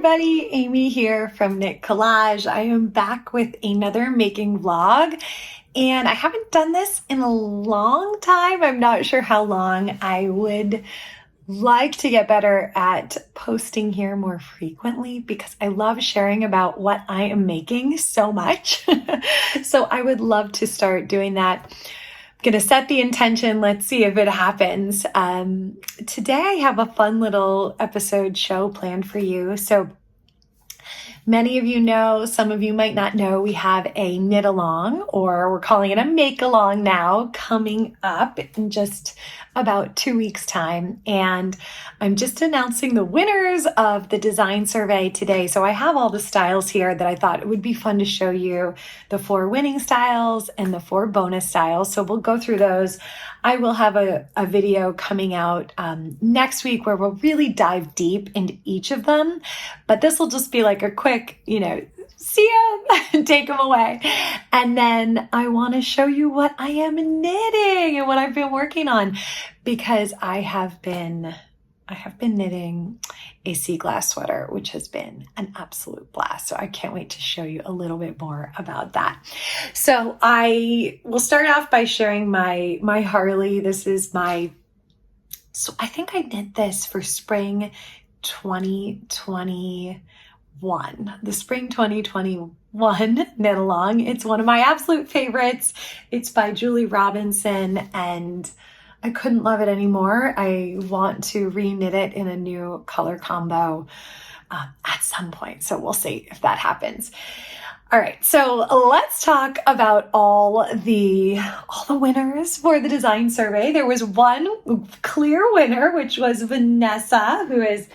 everybody, Amy here from Knit Collage. I am back with another making vlog and I haven't done this in a long time. I'm not sure how long. I would like to get better at posting here more frequently because I love sharing about what I am making so much. So I would love to start doing that. I'm going to set the intention. Let's see if it happens. Today I have a fun little episode show planned for you. So many of you know, some of you might not know, we have a knit along, or we're calling it a make along now, coming up in just about 2 weeks time. And I'm just announcing the winners of the design survey today. So I have all the styles here that I thought it would be fun to show you, the 4 winning styles and the 4 bonus styles. So we'll go through those. I will have a video coming out next week where we'll really dive deep into each of them. But this will just be like a quick, see them, take them away. And then I want to show you what I am knitting and what I've been working on, because I have been knitting a Seaglass sweater, which has been an absolute blast. So I can't wait to show you a little bit more about that. So I will start off by sharing my Harley. This is so I think I knit this for spring 2021, the spring 2021 knit along. It's one of my absolute favorites. It's by Julie Robinson and I couldn't love it anymore. I want to re-knit it in a new color combo at some point. So we'll see if that happens. All right, so let's talk about all the winners for the design survey. There was one clear winner, which was Vanessa, who is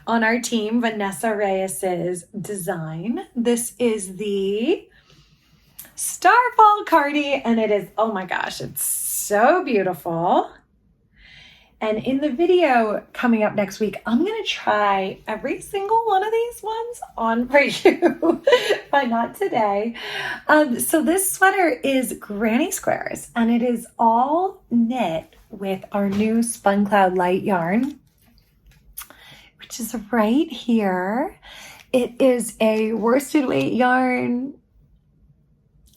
on our team, Vanessa Reyes's design. This is the Starfall Cardi, and it is, oh my gosh, it's so beautiful. And in the video coming up next week, I'm going to try every single one of these ones on for you, but not today. So this sweater is granny squares, and it is all knit with our new Spun Cloud Light yarn, which is right here. It is a worsted weight yarn,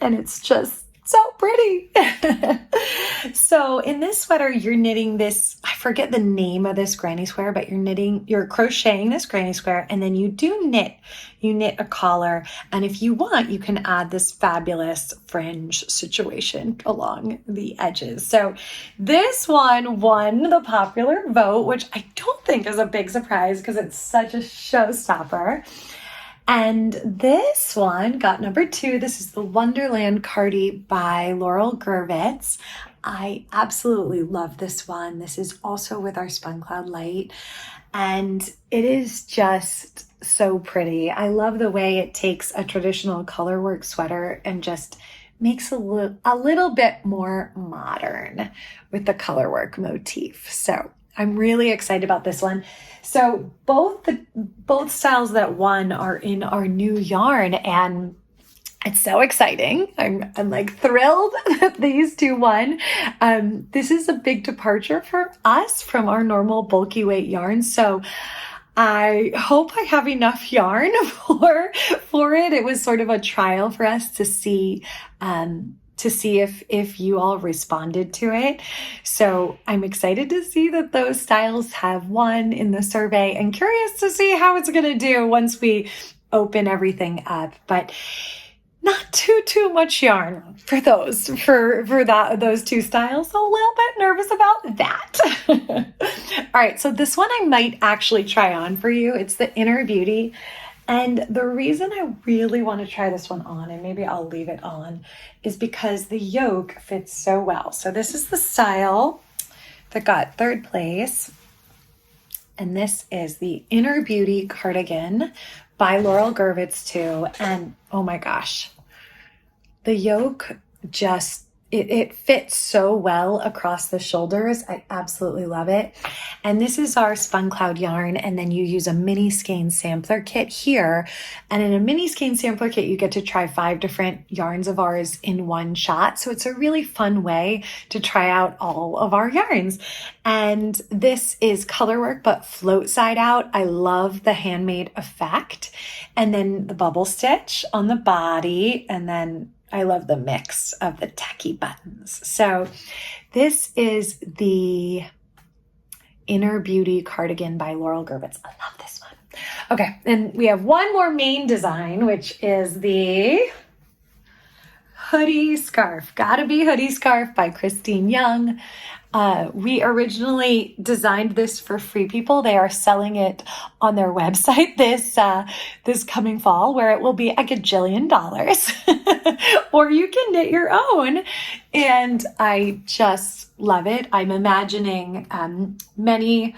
and it's just so pretty. So in this sweater, you're knitting this, I forget the name of this granny square, but you're crocheting this granny square, and then you knit a collar. And if you want, you can add this fabulous fringe situation along the edges. So this one won the popular vote, which I don't think is a big surprise because it's such a showstopper. And this one got number 2. This is the Wonderland Cardi by Laurel Gervitz. I absolutely love this one. This is also with our Spun Cloud Light, and it is just so pretty. I love the way it takes a traditional colorwork sweater and just makes a little bit more modern with the colorwork motif. So I'm really excited about this one. So both styles that won are in our new yarn, and it's so exciting. I'm like thrilled that these 2 won. This is a big departure for us from our normal bulky weight yarn. So I hope I have enough yarn for it. It was sort of a trial for us to see if you all responded to it. So I'm excited to see that those styles have won in the survey, and curious to see how it's going to do once we open everything up. But not too much yarn for those 2 styles. So a little bit nervous about that. All right, so this one I might actually try on for you. It's the Inner Beauty. And the reason I really want to try this one on, and maybe I'll leave it on, is because the yoke fits so well. So this is the style that got 3rd place. And this is the Inner Beauty Cardigan by Laurel Gervitz too. And oh my gosh, the yoke just it fits so well across the shoulders. I absolutely love it. And this is our Spun Cloud yarn. And then you use a mini skein sampler kit here. And in a mini skein sampler kit, you get to try 5 different yarns of ours in one shot. So it's a really fun way to try out all of our yarns. And this is color work, but float side out. I love the handmade effect. And then the bubble stitch on the body, and then I love the mix of the tacky buttons. So this is the Inner Beauty Cardigan by Laurel Gerbitz. I love this one. Okay, and we have one more main design, which is the Hoodie Scarf. Gotta Be Hoodie Scarf by Christine Young. We originally designed this for Free People. They are selling it on their website this coming fall, where it will be a gajillion dollars. Or you can knit your own. And I just love it. I'm imagining many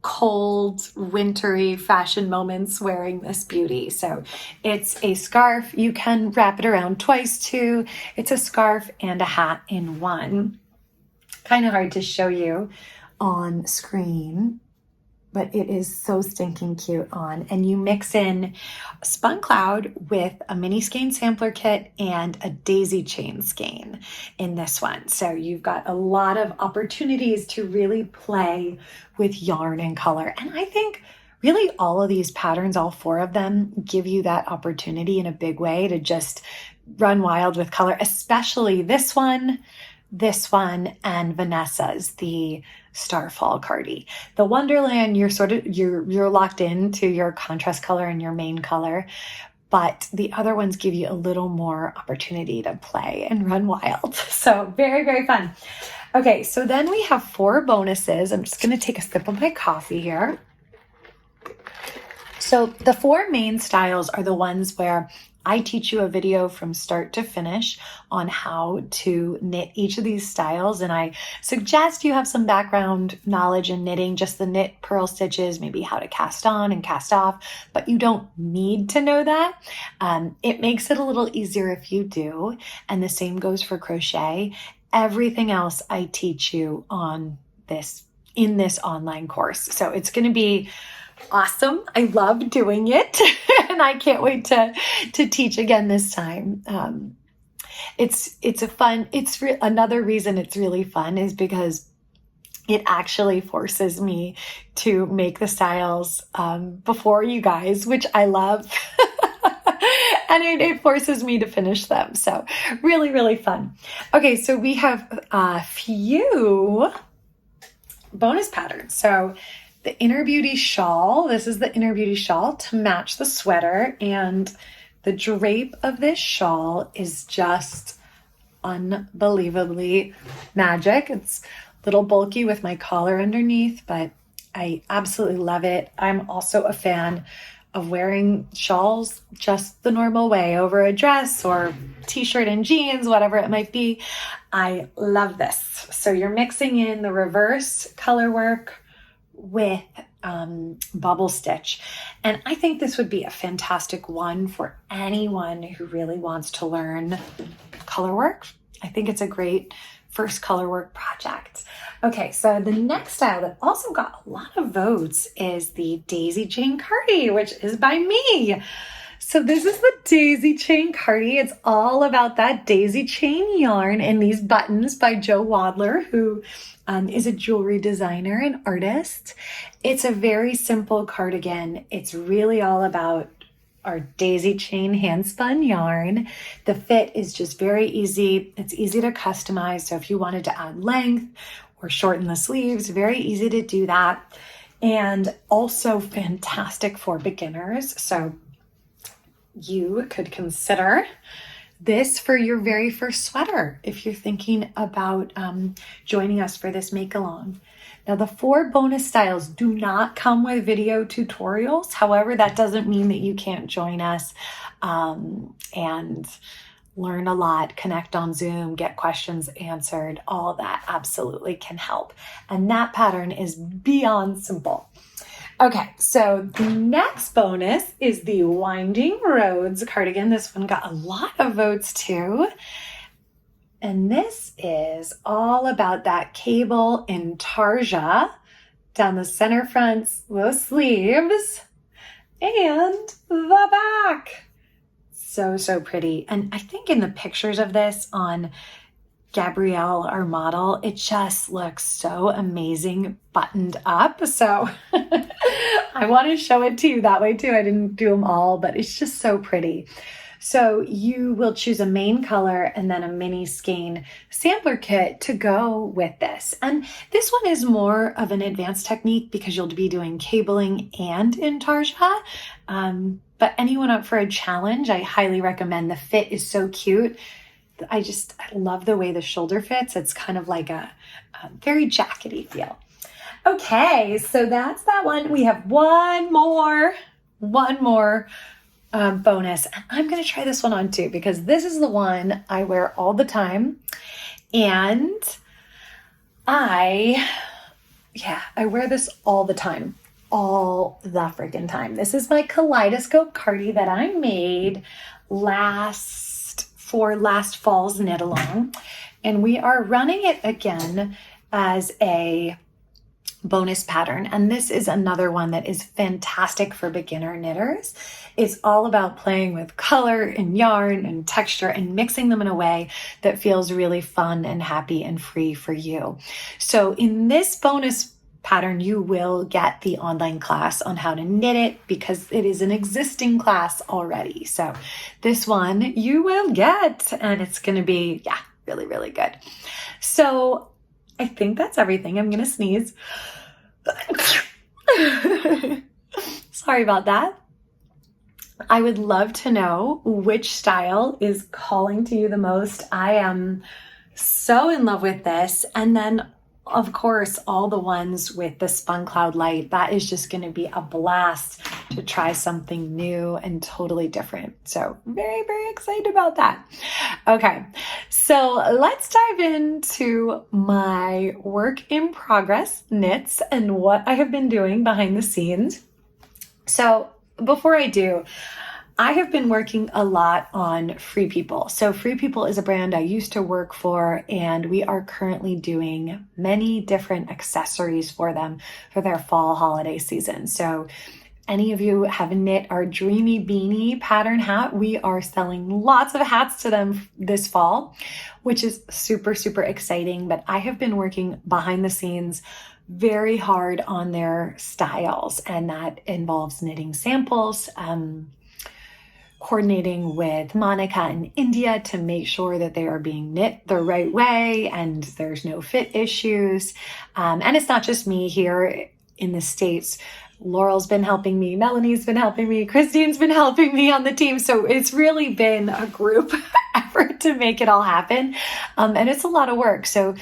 cold, wintry fashion moments wearing this beauty. So it's a scarf. You can wrap it around twice too. It's a scarf and a hat in one. Kind of hard to show you on screen, but it is so stinking cute on. And you mix in Spun Cloud with a mini skein sampler kit and a daisy chain skein in this one. So you've got a lot of opportunities to really play with yarn and color. And I think really all of these patterns, all 4 of them, give you that opportunity in a big way to just run wild with color, especially this one, and Vanessa's, the Starfall Cardi. The Wonderland, you're locked into your contrast color and your main color, but the other ones give you a little more opportunity to play and run wild. So very, very fun. Okay, so then we have 4 bonuses. I'm just going to take a sip of my coffee here. So the 4 main styles are the ones where I teach you a video from start to finish on how to knit each of these styles. And I suggest you have some background knowledge in knitting, just the knit, purl stitches, maybe how to cast on and cast off, but you don't need to know that. It makes it a little easier if you do. And the same goes for crochet. Everything else I teach you on this, in this online course. So it's going to be awesome. I love doing it and I can't wait to teach again this time. Another reason it's really fun is because it actually forces me to make the styles before you guys, which I love. And it forces me to finish them. So really, really fun. Okay, so we have a few bonus patterns. So the Inner Beauty Shawl. This is the Inner Beauty Shawl to match the sweater. And the drape of this shawl is just unbelievably magic. It's a little bulky with my collar underneath, but I absolutely love it. I'm also a fan of wearing shawls just the normal way over a dress or t-shirt and jeans, whatever it might be. I love this. So you're mixing in the reverse color work with bubble stitch. And I think this would be a fantastic one for anyone who really wants to learn color work. I think it's a great first color work project. Okay, so the next style that also got a lot of votes is the Daisy Chain Cardi, which is by me. So this is the Daisy Chain Cardi. It's all about that daisy chain yarn and these buttons by Jo Wadler, who is a jewelry designer and artist. It's a very simple cardigan. It's really all about our daisy chain hand spun yarn. The fit is just very easy. It's easy to customize. So if you wanted to add length or shorten the sleeves, very easy to do that. And also fantastic for beginners. So you could consider this for your very first sweater if you're thinking about joining us for this make along. Now the 4 bonus styles do not come with video tutorials. However, that doesn't mean that you can't join us and learn a lot, connect on Zoom, get questions answered. All of that absolutely can help. And that pattern is beyond simple. Okay, so the next bonus is the the Winding Roads cardigan. This one got a lot of votes too. And this is all about that cable intarsia down the center fronts, those sleeves, and the back. So, so pretty. And I think in the pictures of this on Gabrielle, our model, it just looks so amazing buttoned up. So I want to show it to you that way too. I didn't do them all, but it's just so pretty. So you will choose a main color and then a mini skein sampler kit to go with this. And this one is more of an advanced technique because you'll be doing cabling and intarsia. But anyone up for a challenge, I highly recommend. The fit is so cute. I love the way the shoulder fits. It's kind of like a very jackety feel. Okay, so that's that one. We have one more bonus. And I'm going to try this one on too, because this is the one I wear all the time. And I wear this all the time. All the freaking time. This is my Kaleidoscope Cardi that I made last fall's knit along, and we are running it again as a bonus pattern. And this is another one that is fantastic for beginner knitters. It's all about playing with color and yarn and texture and mixing them in a way that feels really fun and happy and free for you. So in this bonus pattern, you will get the online class on how to knit it because it is an existing class already. So this one you will get, and it's going to be, really, really good. So I think that's everything. I'm going to sneeze. Sorry about that. I would love to know which style is calling to you the most. I am so in love with this. And then of course, all the ones with the Spun Cloud Light, that is just going to be a blast to try something new and totally different. So very, very excited about that. Okay, so let's dive into my work in progress knits and what I have been doing behind the scenes. So before I do, I have been working a lot on Free People. So Free People is a brand I used to work for, and we are currently doing many different accessories for them for their fall holiday season. So any of you have knit our Dreamy Beanie pattern hat, we are selling lots of hats to them this fall, which is super, super exciting. But I have been working behind the scenes very hard on their styles, and that involves knitting samples, coordinating with Monica in India to make sure that they are being knit the right way and there's no fit issues. And it's not just me here in the States. Laurel's been helping me, Melanie's been helping me, Christine's been helping me on the team. So it's really been a group effort to make it all happen. And it's a lot of work. So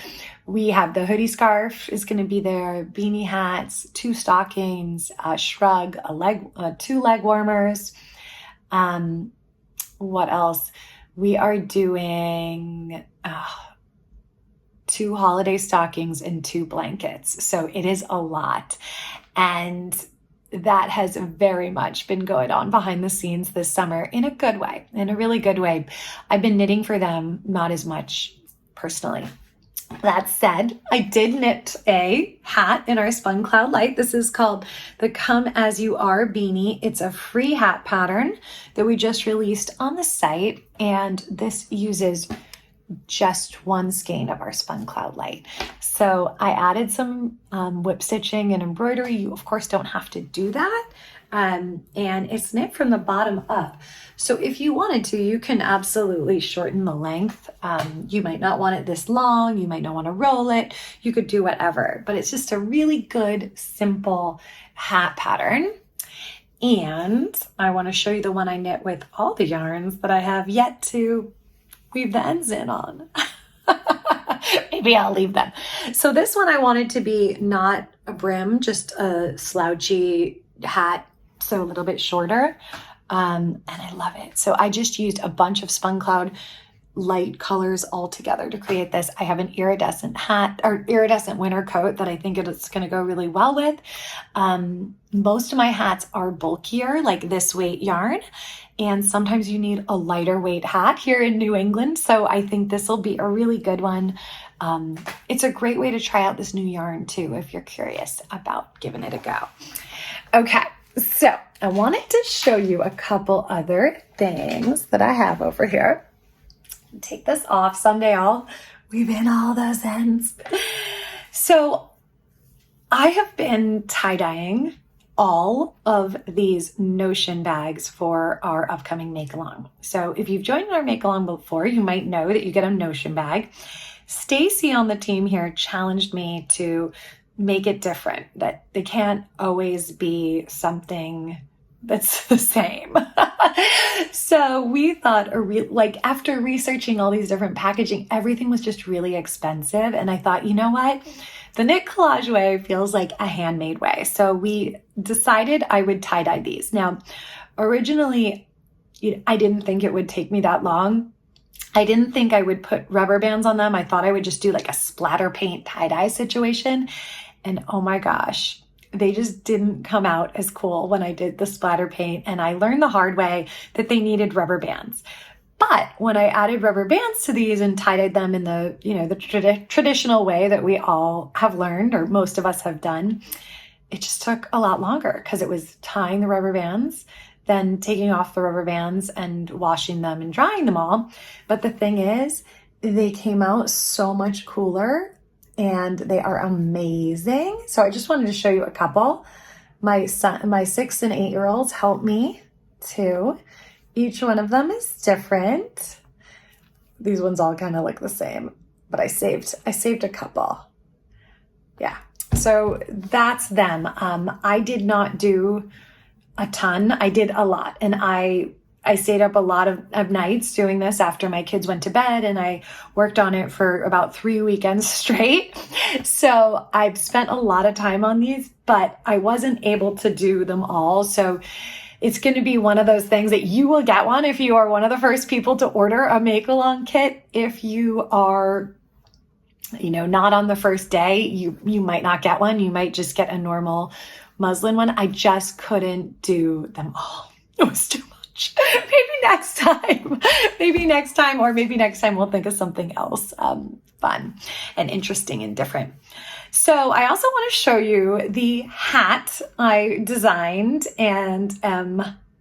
we have the hoodie scarf is going to be there, beanie hats, 2 stockings, a shrug, 2 leg warmers. What else? We are doing 2 holiday stockings and 2 blankets. So it is a lot. And that has very much been going on behind the scenes this summer in a good way, in a really good way. I've been knitting for them, not as much personally. That said, I did knit a hat in our Spun Cloud Light. This is called the Come As You Are Beanie. It's a free hat pattern that we just released on the site, and this uses just 1 skein of our Spun Cloud Light. So I added some whip stitching and embroidery. You, of course, don't have to do that. And it's knit from the bottom up. So if you wanted to, you can absolutely shorten the length. You might not want it this long. You might not want to roll it. You could do whatever, but it's just a really good, simple hat pattern. And I want to show you the one I knit with all the yarns that I have yet to weave the ends in on. Maybe I'll leave them. So this one I wanted to be not a brim, just a slouchy hat, so a little bit shorter. And I love it. So I just used a bunch of Spun Cloud Light colors all together to create this. I have an iridescent hat or iridescent winter coat that I think it's going to go really well with. Most of my hats are bulkier, like this weight yarn. And sometimes you need a lighter weight hat here in New England. So I think this will be a really good one. It's a great way to try out this new yarn too, if you're curious about giving it a go. Okay, so I wanted to show you a couple other things that I have over here. Take this off. Someday I'll weave in all those ends. So I have been tie-dyeing all of these Notion bags for our upcoming make-along. So if you've joined our make-along before, you might know that you get a Notion bag. Stacy on the team here challenged me to make it different, that they can't always be something that's the same. So we thought, after researching all these different packaging, everything was just really expensive. And I thought, you know what? The knit collage way feels like a handmade way. So we decided I would tie-dye these. Now, originally, I didn't think it would take me that long. I didn't think I would put rubber bands on them. I thought I would just do like a splatter paint tie-dye situation. And oh my gosh, they just didn't come out as cool when I did the splatter paint. And I learned the hard way that they needed rubber bands. But when I added rubber bands to these and tie-dyed them in the, the traditional way that we all have learned, or most of us have done, it just took a lot longer because it was tying the rubber bands, then taking off the rubber bands and washing them and drying them all. But the thing is, they came out so much cooler and they are amazing. So I just wanted to show you a couple. My 6 and 8-year-olds helped me too. Each one of them is different. These ones all kind of look the same, but I saved a couple. Yeah, so that's them. I did not do a ton. I did a lot, and I stayed up a lot of nights doing this after my kids went to bed, and I worked on it for about 3 weekends straight. So I've spent a lot of time on these, but I wasn't able to do them all. So it's going to be one of those things that you will get one if you are one of the first people to order a make-along kit. If you are, not on the first day, you might not get one. You might just get a normal muslin one. I just couldn't do them all. It was too much. Maybe next time, or maybe next time we'll think of something else fun and interesting and different. So I also want to show you the hat I designed and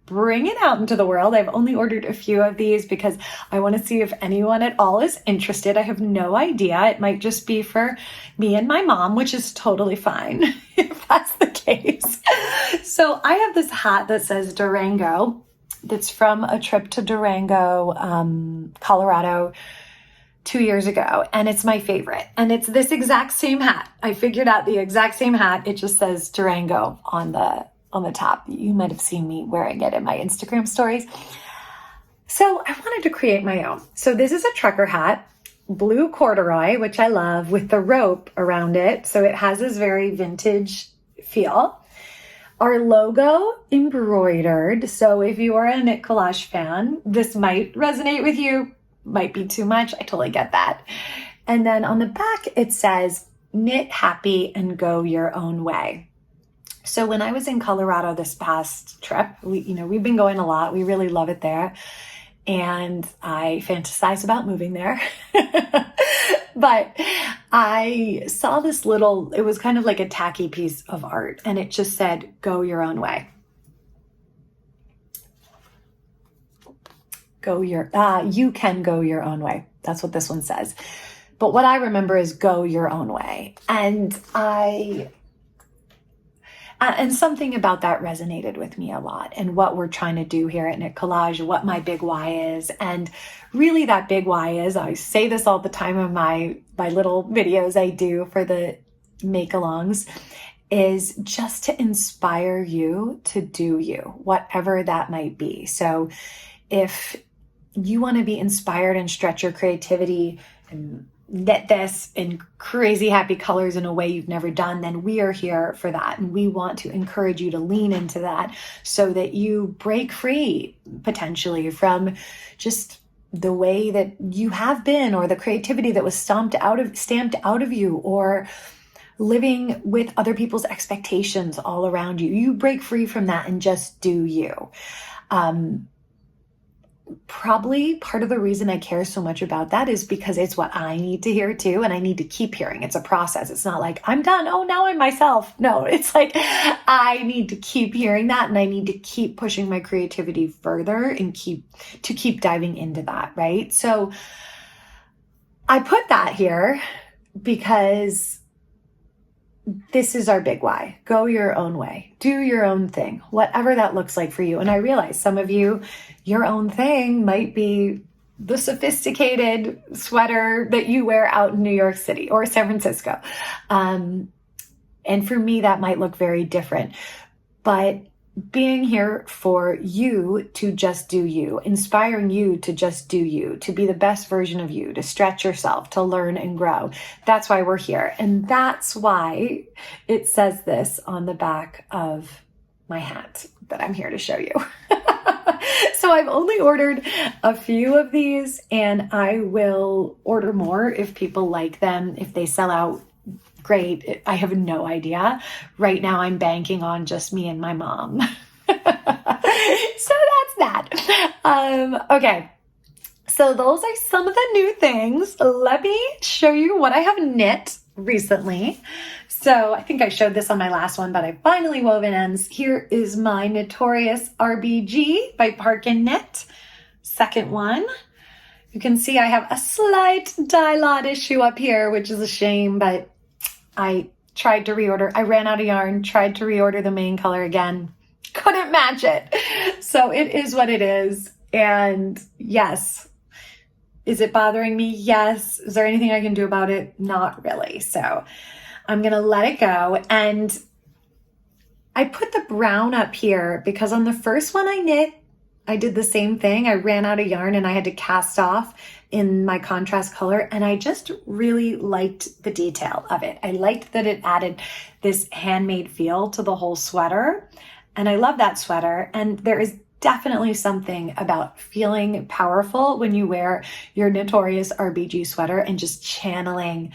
bring it out into the world. I've only ordered a few of these because I want to see if anyone at all is interested. I have no idea. It might just be for me and my mom, which is totally fine if that's the case. So I have this hat that says Durango. That's from a trip to Durango, Colorado 2 years ago, and it's my favorite. And it's this exact same hat. I figured out the exact same hat. It just says Durango on the top. You might have seen me wearing it in my Instagram stories. So I wanted to create my own. So this is a trucker hat, blue corduroy, which I love, with the rope around it. So it has this very vintage feel. Our logo embroidered. So if you are a knit collage fan, this might resonate with you. Might be too much. I totally get that. And then on the back, it says, knit happy and go your own way. So when I was in Colorado this past trip, we've been going a lot. We really love it there. And I fantasize about moving there. But I saw this it was kind of like a tacky piece of art, and it just said, go your own way. You can go your own way. That's what this one says. But what I remember is go your own way. And something about that resonated with me a lot, and what we're trying to do here at Knit Collage, what my big why is. And really that big why is, I say this all the time in my little videos I do for the make-alongs, is just to inspire you to do you, whatever that might be. So if you want to be inspired and stretch your creativity and knit this in crazy happy colors in a way you've never done, then we are here for that. And we want to encourage you to lean into that so that you break free potentially from just the way that you have been, or the creativity that was stamped out of you, or living with other people's expectations all around you. You break free from that and just do you. probably part of the reason I care so much about that is because it's what I need to hear too. And I need to keep hearing. It's a process. It's not like I'm done. Oh, now I'm myself. No, it's like I need to keep hearing that. And I need to keep pushing my creativity further and keep diving into that. Right. So I put that here because this is our big why. Go your own way. Do your own thing, whatever that looks like for you. And I realize some of you, your own thing might be the sophisticated sweater that you wear out in New York City or San Francisco. And for me, that might look very different. But being here for you to just do you, inspiring you to just do you, to be the best version of you, to stretch yourself, to learn and grow. That's why we're here. And that's why it says this on the back of my hat that I'm here to show you. So I've only ordered a few of these, and I will order more if people like them. If they sell out, great. I have no idea. Right now I'm banking on just me and my mom. So that's that. Okay. So those are some of the new things. Let me show you what I have knit recently. So I think I showed this on my last one, but I finally woven ends. Here is my Knitorious RBG by Park and Knit. Second one. You can see I have a slight dye lot issue up here, which is a shame, but I tried to reorder. I ran out of yarn, tried to reorder the main color again. Couldn't match it. So it is what it is. And yes, is it bothering me? Yes. Is there anything I can do about it? Not really. So I'm going to let it go. And I put the brown up here because on the first one I knit, I did the same thing. I ran out of yarn and I had to cast off in my contrast color. And I just really liked the detail of it. I liked that it added this handmade feel to the whole sweater. And I love that sweater. And there is definitely something about feeling powerful when you wear your Knitorious RBG sweater and just channeling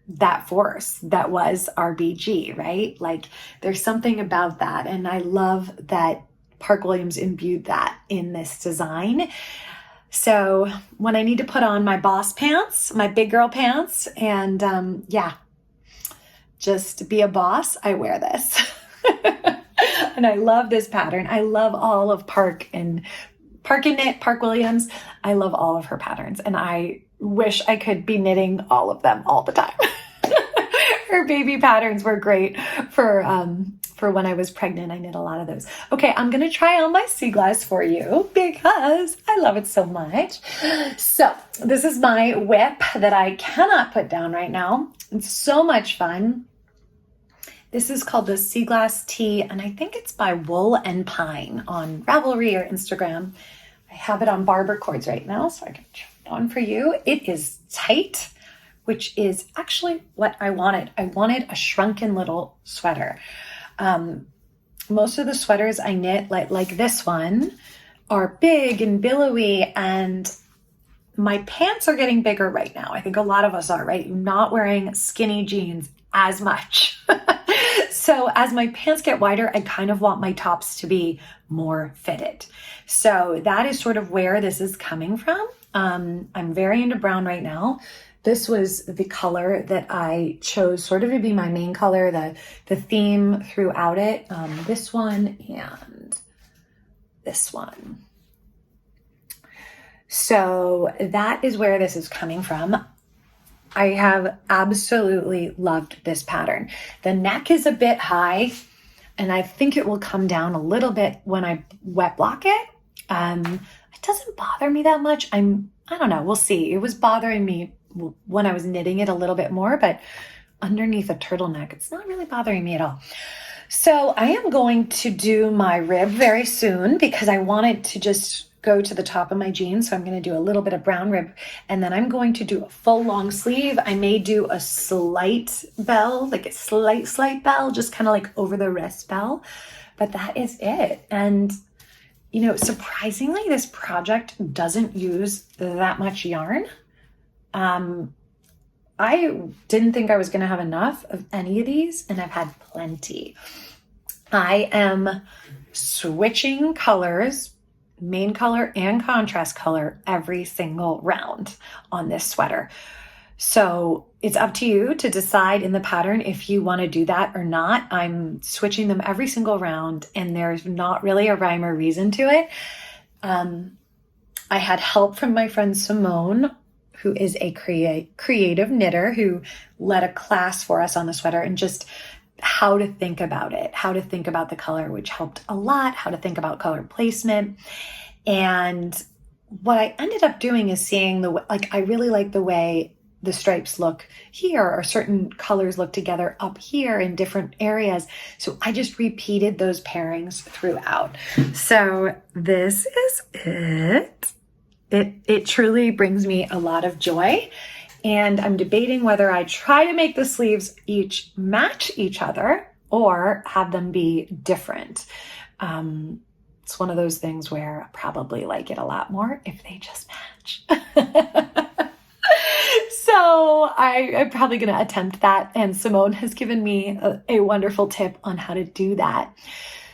that force that was RBG, right? Like there's something about that. And I love that Park Williams imbued that in this design. So when I need to put on my boss pants, my big girl pants, and just be a boss, I wear this. And I love this pattern. I love all of Park and Knit, Park Williams. I love all of her patterns, and I wish I could be knitting all of them all the time. Her baby patterns were great for when I was pregnant. I knit a lot of those. Okay, I'm going to try on my Seaglass for you because I love it so much. So this is my whip that I cannot put down right now. It's so much fun. This is called the Seaglass Tee, and I think it's by Wool and Pine on Ravelry or Instagram. I have it on barber cords right now, so I can try it on for you. It is tight, which is actually what I wanted. I wanted a shrunken little sweater. Most of the sweaters I knit, like this one, are big and billowy, and my pants are getting bigger right now. I think a lot of us are, right? You're not wearing skinny jeans as much. So as my pants get wider, I kind of want my tops to be more fitted. So that is sort of where this is coming from. I'm very into brown right now. This was the color that I chose sort of to be my main color, the theme throughout it. This one and this one. So that is where this is coming from. I have absolutely loved this pattern. The neck is a bit high, and I think it will come down a little bit when I wet block it. It doesn't bother me that much. I don't know. We'll see. It was bothering me when I was knitting it a little bit more, but underneath a turtleneck, it's not really bothering me at all. So I am going to do my rib very soon because I wanted to just go to the top of my jeans. So I'm going to do a little bit of brown rib, and then I'm going to do a full long sleeve. I may do a slight bell, like a slight bell, just kind of like over the wrist bell, but that is it. And you know, surprisingly, this project doesn't use that much yarn. I didn't think I was going to have enough of any of these, and I've had plenty. I am switching colors main color and contrast color every single round on this sweater. So it's up to you to decide in the pattern if you want to do that or not. I'm switching them every single round, and there's not really a rhyme or reason to it. I had help from my friend Simone, who is a creative knitter, who led a class for us on the sweater and just how to think about it, how to think about the color, which helped a lot, how to think about color placement. And what I ended up doing is seeing I really like the way the stripes look here, or certain colors look together up here in different areas. So I just repeated those pairings throughout. So this is it. It truly brings me a lot of joy. And I'm debating whether I try to make the sleeves each match each other or have them be different. It's one of those things where I probably like it a lot more if they just match. So I'm probably going to attempt that. And Simone has given me a wonderful tip on how to do that.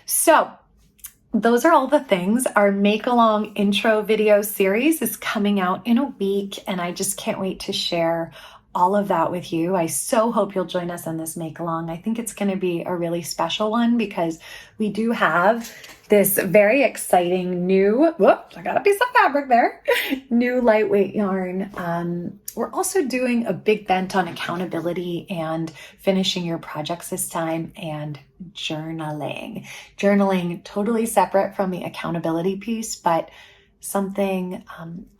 So those are all the things. Our Make Along intro video series is coming out in a week, and I just can't wait to share all of that with you. I so hope you'll join us on this Make Along. I think it's going to be a really special one because we do have this very exciting new, whoops, I got a piece of fabric there, new lightweight yarn. We're also doing a big bent on accountability and finishing your projects this time, and journaling. Journaling totally separate from the accountability piece, but something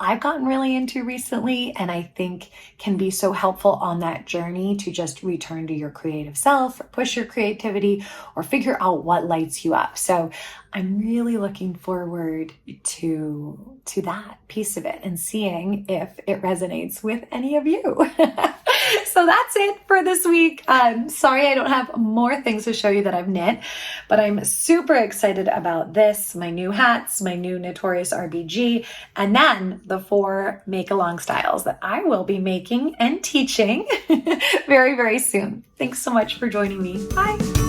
I've gotten really into recently, and I think can be so helpful on that journey to just return to your creative self, or push your creativity, or figure out what lights you up. So I'm really looking forward to that piece of it and seeing if it resonates with any of you. So that's it for this week. Sorry I don't have more things to show you that I've knit, but I'm super excited about this, my new hats, my new Knitorious RBG, and then the 4 make-along styles that I will be making and teaching very, very soon. Thanks so much for joining me. Bye.